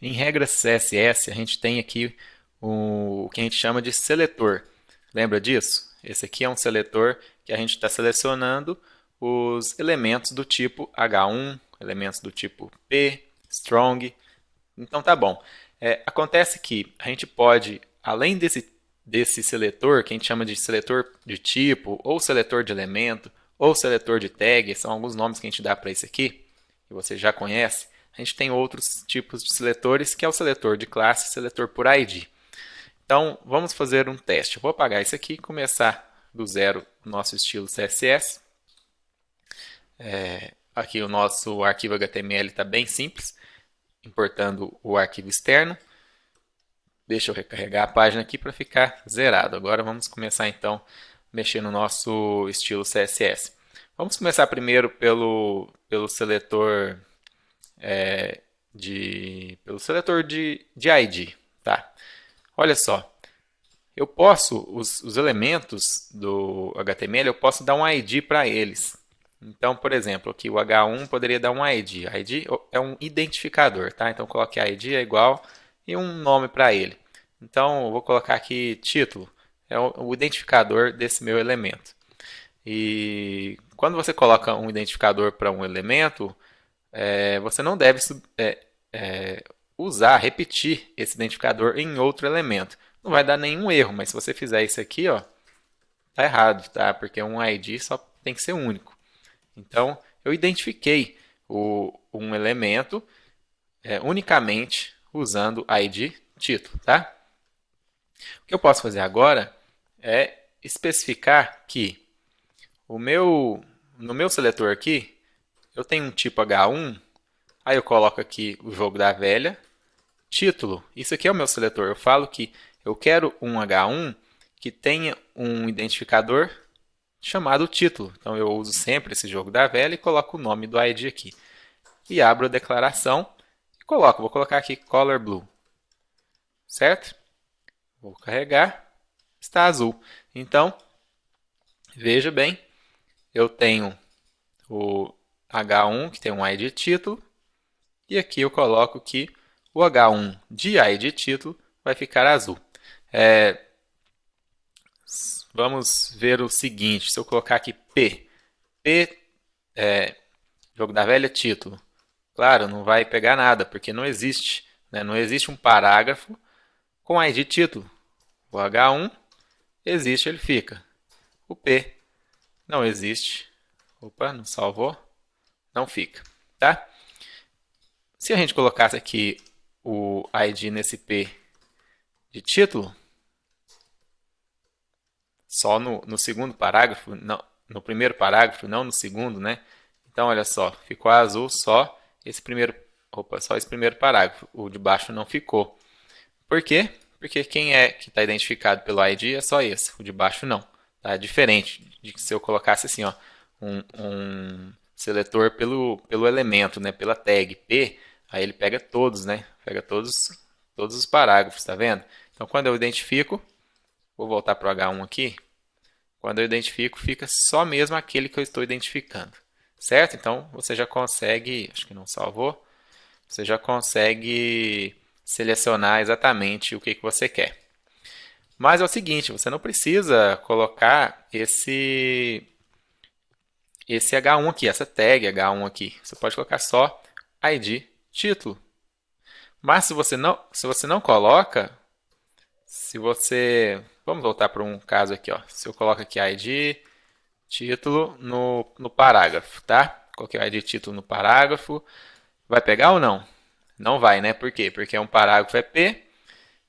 Em regra CSS, a gente tem aqui o que a gente chama de seletor. Lembra disso? Esse aqui é um seletor que a gente está selecionando os elementos do tipo H1, elementos do tipo P, strong. Então tá bom. Acontece que a gente pode, além desse seletor, que a gente chama de seletor de tipo, ou seletor de elemento, ou seletor de tag, são alguns nomes que a gente dá para isso aqui, que você já conhece. A gente tem outros tipos de seletores, que é o seletor de classe e seletor por ID. Então, vamos fazer um teste. Eu vou apagar isso aqui e começar do zero o nosso estilo CSS. Aqui o nosso arquivo HTML está bem simples, importando o arquivo externo. Deixa eu recarregar a página aqui para ficar zerado. Agora vamos começar então a mexer no nosso estilo CSS. Vamos começar primeiro pelo seletor de ID. Tá? Olha só, eu posso, os elementos do HTML, eu posso dar um ID para eles. Então, por exemplo, aqui o H1 poderia dar um ID. ID é um identificador, tá? Então, coloque ID é igual e um nome para ele. Então, eu vou colocar aqui título, é o identificador desse meu elemento. E quando você coloca um identificador para um elemento, você não deve usar, repetir esse identificador em outro elemento. Não vai dar nenhum erro, mas se você fizer isso aqui, ó, tá errado, tá? Porque um ID só tem que ser único. Então, eu identifiquei um elemento unicamente usando ID título, tá? O que eu posso fazer agora é especificar que no meu seletor aqui, eu tenho um tipo H1, aí eu coloco aqui o jogo da velha, título, isso aqui é o meu seletor, eu falo que eu quero um H1 que tenha um identificador chamado título. Então eu uso sempre esse jogo da velha e coloco o nome do ID aqui. E abro a declaração e vou colocar aqui color blue. Certo? Vou carregar, está azul. Então, veja bem, eu tenho o H1 que tem um ID título e aqui eu coloco que o H1 de ID título vai ficar azul. Vamos ver o seguinte, se eu colocar aqui P jogo da velha título, claro, não vai pegar nada, porque não existe, né? Não existe um parágrafo com ID título. O H1 existe, ele fica. O P não existe. Opa, não salvou. Não fica, tá? Se a gente colocasse aqui o ID nesse P de título, só no segundo parágrafo, não, no primeiro parágrafo, não no segundo, né? Então, olha só, ficou azul só esse primeiro parágrafo. O de baixo não ficou. Por quê? Porque quem é que está identificado pelo ID é só esse, o de baixo não. Tá? É diferente de se eu colocasse assim, ó, um seletor pelo elemento, né, pela tag P, aí ele pega todos, né? Pega todos os parágrafos, tá vendo? Então, quando eu identifico, vou voltar para o H1 aqui. Quando eu identifico, fica só mesmo aquele que eu estou identificando. Certo? Então, você já consegue, acho que não salvou, você já consegue selecionar exatamente o que você quer. Mas é o seguinte, você não precisa colocar esse H1 aqui, essa tag H1 aqui. Você pode colocar só ID título. Mas se você não coloca, vamos voltar para um caso aqui, ó. Se eu coloco aqui ID título no parágrafo, tá? Coloquei o ID título no parágrafo, vai pegar ou não? Não vai, né? Por quê? Porque um parágrafo é P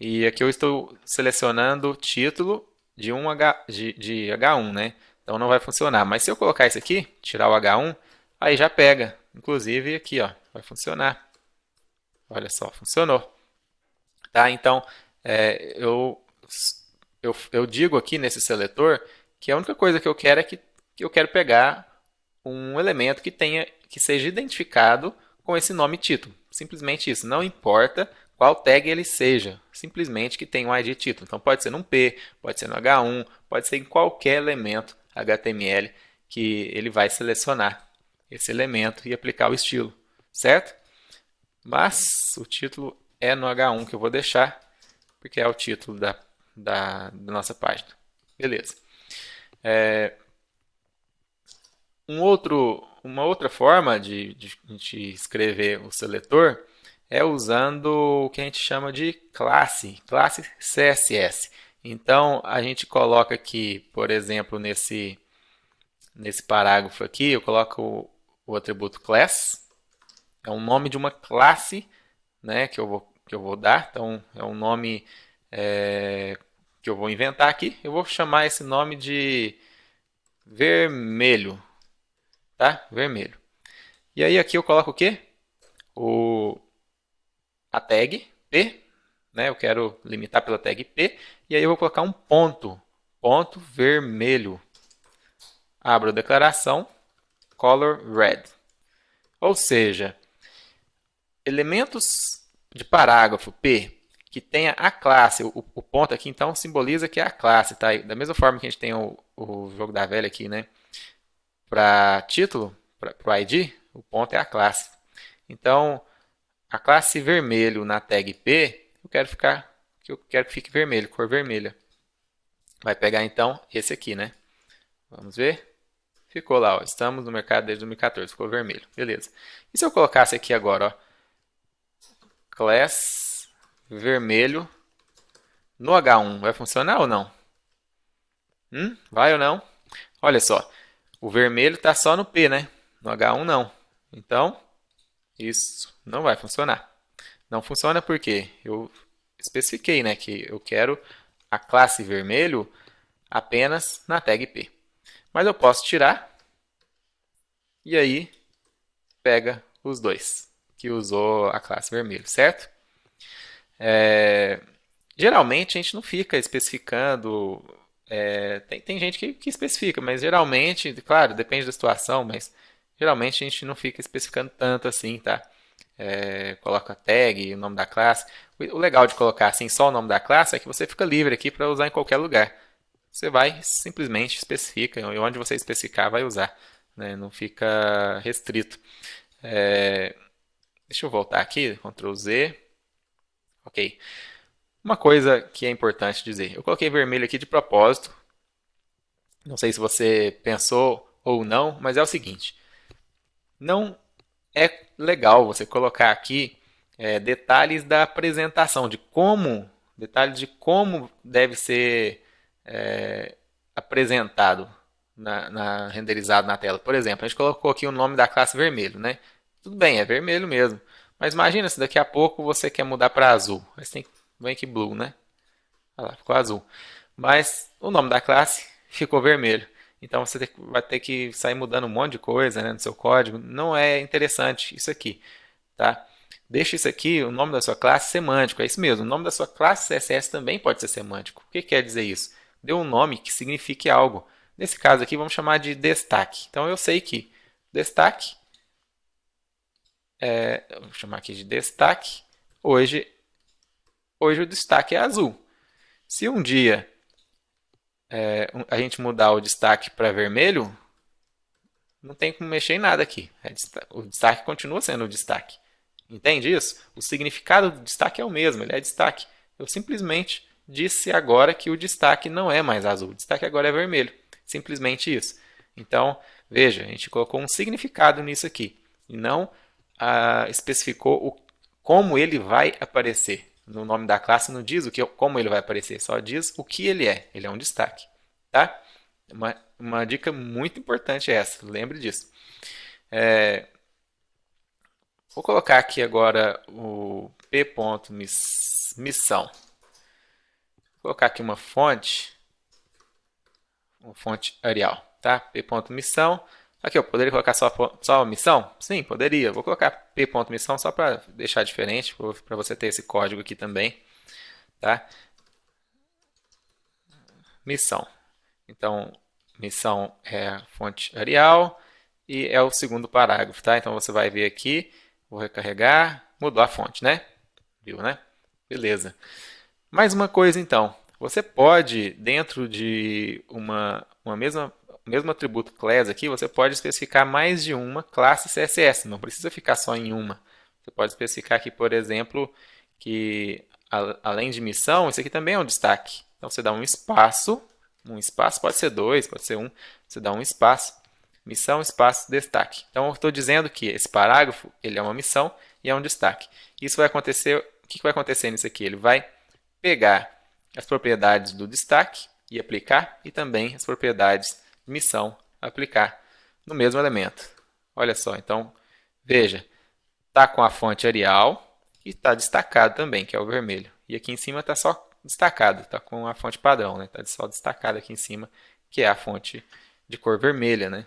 e aqui eu estou selecionando o título de H1, né? Então não vai funcionar. Mas se eu colocar isso aqui, tirar o H1, aí já pega. Inclusive aqui, ó, vai funcionar. Olha só, funcionou. Tá? Então, eu digo aqui nesse seletor que a única coisa que eu quero é que eu quero pegar um elemento que seja identificado com esse nome título. Simplesmente isso. Não importa qual tag ele seja. Simplesmente que tenha um ID título. Então pode ser num P, pode ser no H1, pode ser em qualquer elemento HTML que ele vai selecionar esse elemento e aplicar o estilo. Certo? Mas o título é no H1 que eu vou deixar, porque é o título da nossa página. Beleza. Uma outra forma de a gente escrever o seletor é usando o que a gente chama de classe CSS. Então, a gente coloca aqui, por exemplo, nesse parágrafo aqui, eu coloco o atributo class, é um nome de uma classe, né, que eu vou dar. Então, é um nome que eu vou inventar aqui. Eu vou chamar esse nome de vermelho, tá? Vermelho. E aí aqui eu coloco o quê? A tag P, né? Eu quero limitar pela tag P. E aí eu vou colocar um ponto vermelho. Abro a declaração, color red. Ou seja, elementos de parágrafo P que tenha a classe, o ponto aqui então simboliza que é a classe, tá? Da mesma forma que a gente tem o jogo da velha aqui, né? Para título, para o ID, o ponto é a classe. Então, a classe vermelho na tag P, eu quero que fique vermelho, cor vermelha. Vai pegar então esse aqui, né? Vamos ver. Ficou lá, ó. Estamos no mercado desde 2014, ficou vermelho. Beleza. E se eu colocasse aqui agora, ó, class vermelho no H1, vai funcionar ou não? Vai ou não? Olha só, o vermelho está só no P, né? No H1 não. Então, isso não vai funcionar. Não funciona porque eu especifiquei, né, que eu quero a classe vermelho apenas na tag P. Mas eu posso tirar e aí pega os dois que usou a classe vermelho, certo? Geralmente a gente não fica especificando. Tem gente que especifica, mas geralmente, claro, depende da situação, mas geralmente a gente não fica especificando tanto assim, tá? Coloca a tag, o nome da classe. O legal de colocar assim só o nome da classe é que você fica livre aqui para usar em qualquer lugar. Você vai simplesmente especifica, e onde você especificar vai usar, né? Não fica restrito. Deixa eu voltar aqui, Ctrl Z. Ok. Uma coisa que é importante dizer, eu coloquei vermelho aqui de propósito. Não sei se você pensou ou não, mas é o seguinte: não é legal você colocar aqui detalhes da apresentação, detalhes de como deve ser apresentado renderizado na tela. Por exemplo, a gente colocou aqui o nome da classe vermelho, né? Tudo bem, é vermelho mesmo. Mas imagina se daqui a pouco você quer mudar para azul. Aí você vem aqui blue, né? Olha lá, ficou azul. Mas o nome da classe ficou vermelho. Então você vai ter que sair mudando um monte de coisa, né, no seu código. Não é interessante isso aqui, tá? Deixa isso aqui, o nome da sua classe semântico. É isso mesmo, o nome da sua classe CSS também pode ser semântico. O que quer dizer isso? Dê um nome que signifique algo. Nesse caso aqui, vamos chamar de destaque. Então eu sei que destaque, vou chamar aqui de destaque. Hoje o destaque é azul. Se um dia a gente mudar o destaque para vermelho, não tem como mexer em nada aqui. O destaque continua sendo o destaque. Entende isso? O significado do destaque é o mesmo, ele é destaque. Eu simplesmente disse agora que o destaque não é mais azul, o destaque agora é vermelho. Simplesmente isso. Então, veja, a gente colocou um significado nisso aqui e não especificou como ele vai aparecer. No nome da classe não diz como ele vai aparecer, só diz o que ele é. Ele é um destaque. Tá? Uma dica muito importante é essa, lembre disso. Vou colocar aqui agora o p.missão. Vou colocar aqui uma fonte Arial, tá? p.missão. Aqui eu poderia colocar só missão? Sim, poderia. Vou colocar p.missão só para deixar diferente, para você ter esse código aqui também, tá? Missão. Então, missão é a fonte Arial e é o segundo parágrafo, tá? Então você vai ver aqui, vou recarregar, mudou a fonte, né? Viu, né? Beleza. Mais uma coisa então, você pode, dentro de mesmo atributo class aqui, você pode especificar mais de uma classe CSS, não precisa ficar só em uma. Você pode especificar aqui, por exemplo, que além de missão, isso aqui também é um destaque. Então você dá um espaço pode ser dois, pode ser um, você dá um espaço, missão, espaço, destaque. Então eu estou dizendo que esse parágrafo ele é uma missão e é um destaque. Isso vai acontecer, o que vai acontecer nisso aqui? Ele vai pegar as propriedades do destaque e aplicar, e também as propriedades de missão aplicar no mesmo elemento. Olha só, então veja, está com a fonte Arial e está destacado também, que é o vermelho. E aqui em cima está só destacado, está com a fonte padrão, né? Está só destacado aqui em cima, que é a fonte de cor vermelha, né?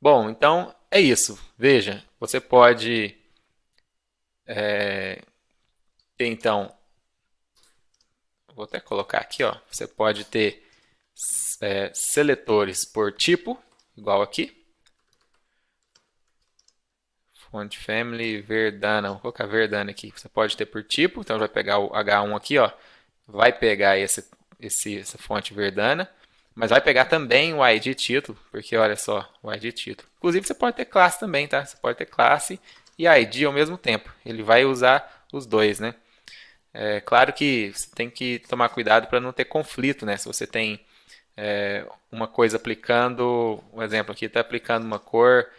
Bom, então é isso. Veja, você pode ter então, vou até colocar aqui, ó. Você pode ter seletores por tipo, igual aqui. Font family Verdana, vou colocar Verdana aqui. Você pode ter por tipo, então vai pegar o H1 aqui, ó. Vai pegar essa fonte Verdana, mas vai pegar também o ID título, porque olha só, o ID título. Inclusive você pode ter classe também, tá? Você pode ter classe e ID ao mesmo tempo. Ele vai usar os dois, né? É claro que você tem que tomar cuidado para não ter conflito, né? Se você tem uma coisa aplicando, um exemplo aqui está aplicando uma cor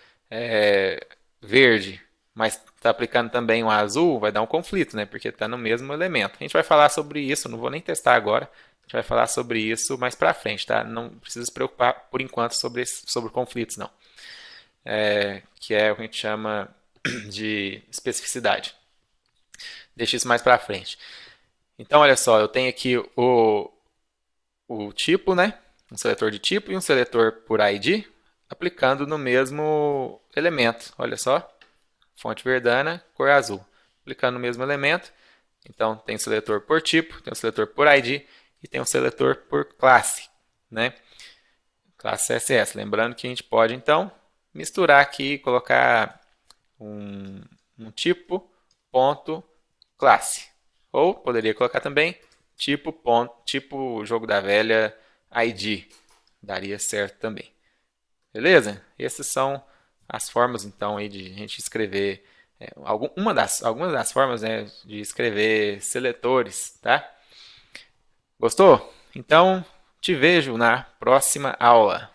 verde, mas está aplicando também um azul, vai dar um conflito, né? Porque está no mesmo elemento. A gente vai falar sobre isso, não vou nem testar agora. A gente vai falar sobre isso mais para frente, tá? Não precisa se preocupar por enquanto sobre conflitos, não. Que é o que a gente chama de especificidade. Deixa isso mais para frente. Então, olha só, eu tenho aqui o tipo, né? Um seletor de tipo e um seletor por ID, aplicando no mesmo elemento. Olha só, fonte Verdana, cor azul. Aplicando no mesmo elemento. Então, tem um seletor por tipo, tem um seletor por ID e tem um seletor por classe, né? Classe CSS. Lembrando que a gente pode, então, misturar aqui e colocar um tipo, ponto, classe. Ou poderia colocar também tipo, ponto, tipo jogo da velha ID. Daria certo também. Beleza? Essas são as formas, então, aí de a gente escrever algumas das formas, né, de escrever seletores, tá? Gostou? Então, te vejo na próxima aula.